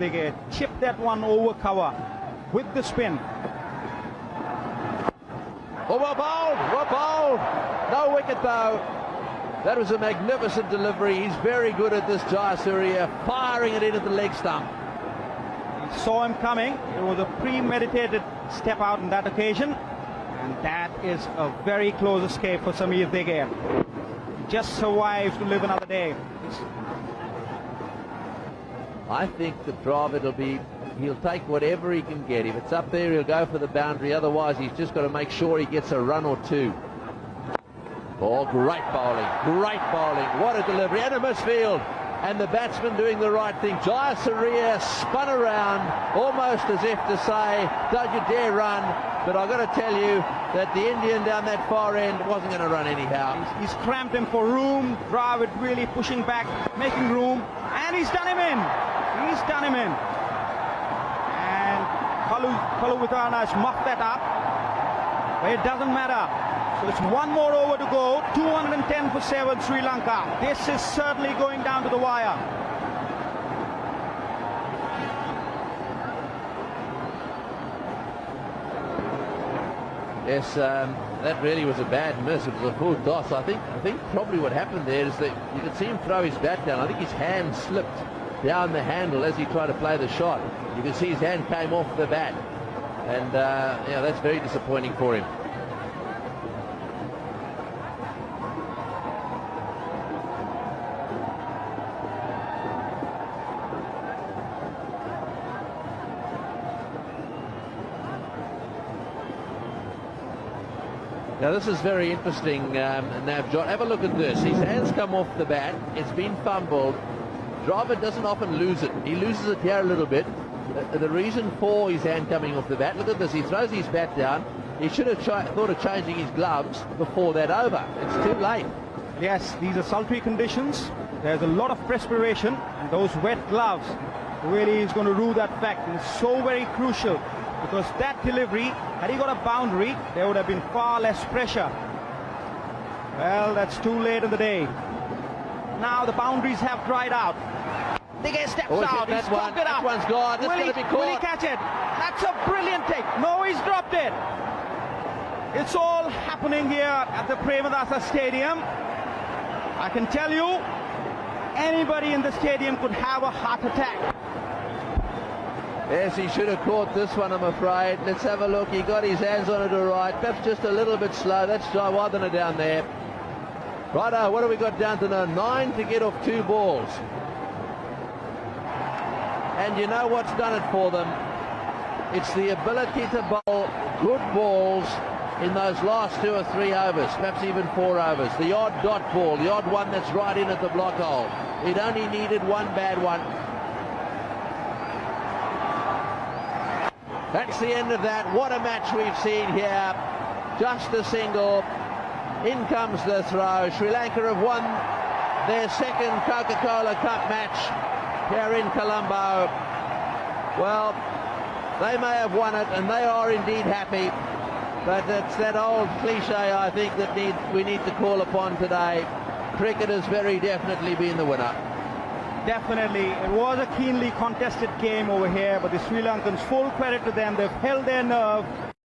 they chip that one over cover with the spin. Oh, we're bowled. No wicket though. That was a magnificent delivery. He's very good at this, Jayasuriya, firing it into the leg stump. He saw him coming. It was a premeditated step out on that occasion. And that is a very close escape for Samir Dege. Just survived to live another day. I think that Dravid he'll take whatever he can get. If it's up there, he'll go for the boundary. Otherwise, he's just got to make sure he gets a run or two. Oh, great bowling. What a delivery. And a misfield. And the batsman doing the right thing. Jayasuriya spun around, almost as if to say, don't you dare run. But I've got to tell you that the Indian down that far end wasn't going to run anyhow. He's cramped him for room. Dravid really pushing back, making room. And he's done him in. And Kaluwithana has muffed that up. But it doesn't matter. So it's one more over to go. 210 for 7, Sri Lanka. This is certainly going down to the wire. Yes, that really was a bad miss. It was a full toss. I think probably what happened there is that you could see him throw his bat down. I think his hand slipped down the handle as he tried to play the shot. You can see his hand came off the bat. And, yeah, that's very disappointing for him. Now this is very interesting, Navjot. Have a look at this. His hands come off the bat. It's been fumbled. Dravid doesn't often lose it. He loses it here a little bit. The reason for his hand coming off the bat, look at this. He throws his bat down. He should have thought of changing his gloves before that over. It's too late. Yes, these are sultry conditions. There's a lot of perspiration. And those wet gloves really is going to rue that fact. And it's so very crucial. Because that delivery, had he got a boundary, there would have been far less pressure. Well, that's too late in the day. Now the boundaries have dried out. Dege steps out. He's dropped it up. That one's gone. It's going to be caught. Will he catch it? That's a brilliant take. No, he's dropped it. It's all happening here at the Premadasa Stadium. I can tell you, anybody in the stadium could have a heart attack. Yes, he should have caught this one, I'm afraid. Let's have a look. He got his hands on it all right. Perhaps just a little bit slow. That's Jayawardena down there. Righto, what have we got down to now? 9 to get off 2 balls. And you know what's done it for them? It's the ability to bowl good balls in those last 2 or 3 overs, perhaps even 4 overs. The odd dot ball, the odd one that's right in at the block hole. It only needed one bad one. That's the end of that. What a match we've seen here. Just a single. In comes the throw. Sri Lanka have won their second Coca-Cola Cup match here in Colombo. Well, they may have won it, and they are indeed happy. But it's that old cliche, I think, that we need to call upon today. Cricket has very definitely been the winner. Definitely. It was a keenly contested game over here, but the Sri Lankans, full credit to them. They've held their nerve.